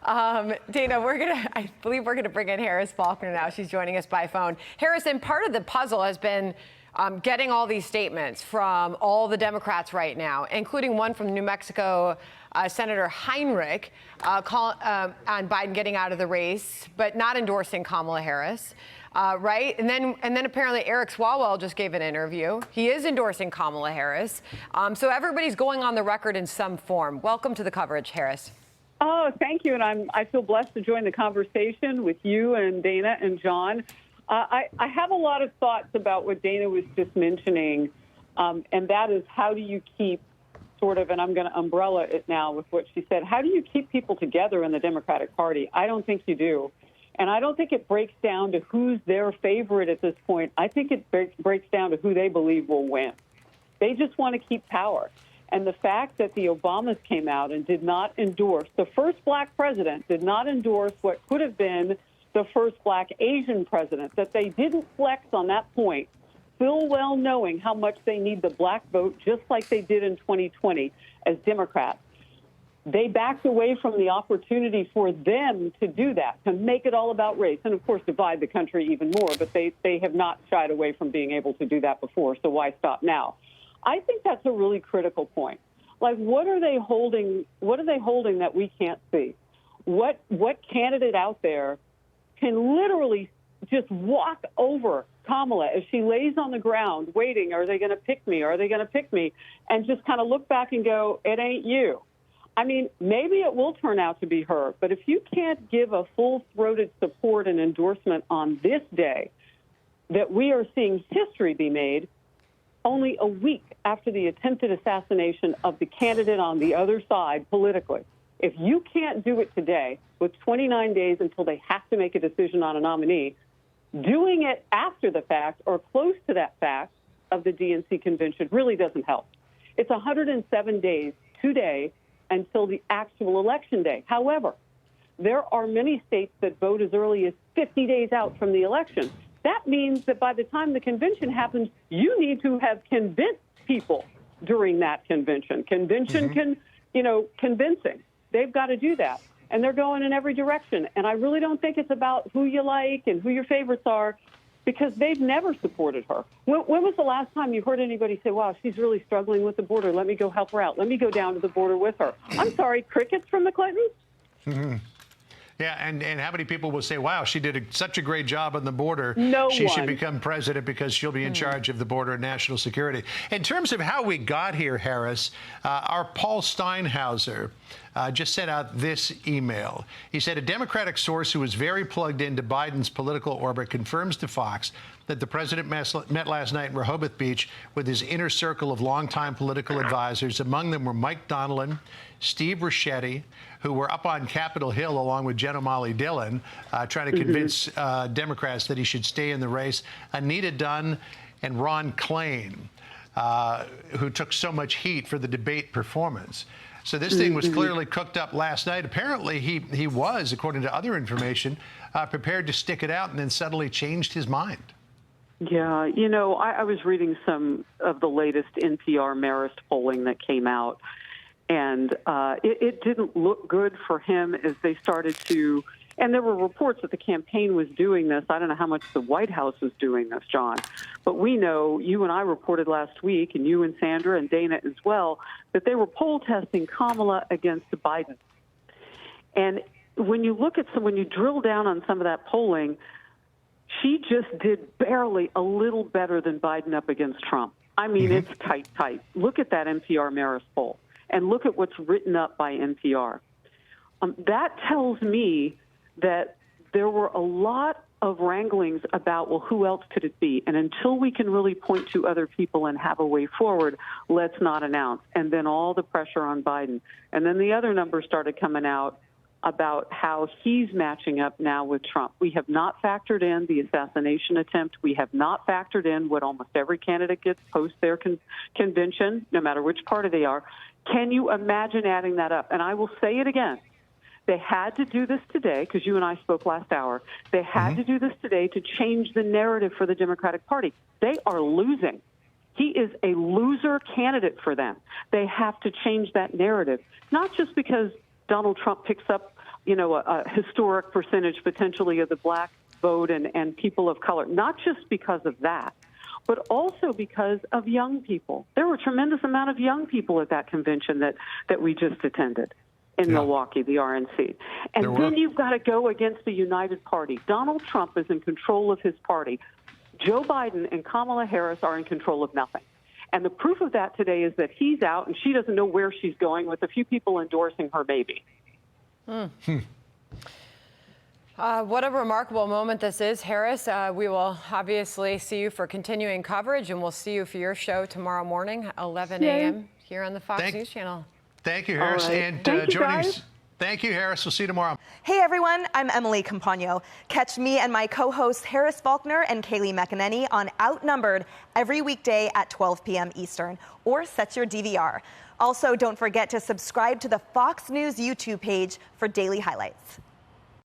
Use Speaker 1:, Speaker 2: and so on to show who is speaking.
Speaker 1: Dana, I believe we're gonna bring in Harris Faulkner now. She's joining us by phone. Harrison, part of the puzzle has been getting all these statements from all the Democrats right now, including one from New Mexico Senator Heinrich on Biden getting out of the race, but not endorsing Kamala Harris. Right? And then apparently Eric Swalwell just gave an interview. He is endorsing Kamala Harris. So everybody's going on the record in some form. Welcome to the coverage, Harris.
Speaker 2: Oh, thank you. And I feel blessed to join the conversation with you and Dana and John. I have a lot of thoughts about what Dana was just mentioning, and that is how do you keep sort of, and I'm going to umbrella it now with what she said, how do you keep people together in the Democratic Party? I don't think you do. And I don't think it breaks down to who's their favorite at this point. I think it breaks down to who they believe will win. They just want to keep power. And the fact that the Obamas came out and did not endorse, the first black president did not endorse what could have been the first black Asian president, that they didn't flex on that point, full well knowing how much they need the black vote, just like they did in 2020 as Democrats. They backed away from the opportunity for them to do that, to make it all about race, and of course divide the country even more, but they have not shied away from being able to do that before, so why stop now? I think that's a really critical point. Like, what are they holding that we can't see? What candidate out there can literally just walk over Kamala as she lays on the ground waiting, are they going to pick me? Are they going to pick me? And just kind of look back and go, it ain't you. I mean, maybe it will turn out to be her, but if you can't give a full-throated support and endorsement on this day that we are seeing history be made only a week after the attempted assassination of the candidate on the other side politically, if you can't do it today with 29 days until they have to make a decision on a nominee, doing it after the fact or close to that fact of the DNC convention really doesn't help. It's 107 days today until the actual election day. However, there are many states that vote as early as 50 days out from the election. That means that by the time the convention happens, you need to have convinced people during that convention. Convincing. They've got to do that. And they're going in every direction. And I really don't think it's about who you like and who your favorites are, because they've never supported her. When was the last time you heard anybody say, wow, she's really struggling with the border, let me go help her out, let me go down to the border with her? I'm sorry, crickets from the Clintons?
Speaker 3: Mm-hmm. Yeah, and how many people will say, wow, she did such a great job on the border. She should become president because she'll be in charge of the border and national security. In terms of how we got here, Harris, our Paul Steinhauser just sent out this email. He said, a Democratic source who is very plugged into Biden's political orbit confirms to Fox that the president met last night in Rehoboth Beach with his inner circle of longtime political advisors. Among them were Mike Donilon, Steve Ricchetti, who were up on Capitol Hill along with Jen O'Malley Dillon, trying to convince Democrats that he should stay in the race. Anita Dunn and Ron Klain, who took so much heat for the debate performance. So this thing was clearly cooked up last night. Apparently, he was, according to other information, prepared to stick it out and then suddenly changed his mind.
Speaker 2: Yeah, you know, I was reading some of the latest NPR Marist polling that came out, and it didn't look good for him as they started to, and there were reports that the campaign was doing this. I don't know how much the White House was doing this, John, but we know, you and I reported last week, and you and Sandra and Dana as well, that they were poll testing Kamala against Biden. And when you look at when you drill down on some of that polling, she just did barely a little better than Biden up against Trump. I mean, it's tight. Look at that NPR Marist poll, and look at what's written up by NPR. That tells me that there were a lot of wranglings about, well, who else could it be? And until we can really point to other people and have a way forward, let's not announce. And then all the pressure on Biden. And then the other numbers started coming out about how he's matching up now with Trump. We have not factored in the assassination attempt. We have not factored in what almost every candidate gets post their convention, no matter which party they are. Can you imagine adding that up? And I will say it again. They had to do this today, because you and I spoke last hour. They had to do this today to change the narrative for the Democratic Party. They are losing. He is a loser candidate for them. They have to change that narrative, not just because Donald Trump picks up a historic percentage potentially of the black vote and people of color, not just because of that, but also because of young people. There were a tremendous amount of young people at that convention that we just attended in Milwaukee, the RNC. And then you've got to go against the united party. Donald Trump is in control of his party. Joe Biden and Kamala Harris are in control of nothing. And the proof of that today is that he's out and she doesn't know where she's going, with a few people endorsing her maybe.
Speaker 1: What a remarkable moment this is, Harris. We will obviously see you for continuing coverage, and we'll see you for your show tomorrow morning, 11 a.m. here on the Fox News Channel.
Speaker 3: Thank you, Harris.
Speaker 2: Right.
Speaker 3: And
Speaker 2: Thank you,
Speaker 3: joining
Speaker 2: guys.
Speaker 3: us. Thank you, Harris. We'll see you tomorrow.
Speaker 4: Hey, everyone. I'm Emily Campagno. Catch me and my co-hosts Harris Faulkner and Kaylee McEnany on Outnumbered every weekday at 12 p.m. Eastern, or set your DVR. Also, don't forget to subscribe to the Fox News YouTube page for daily highlights.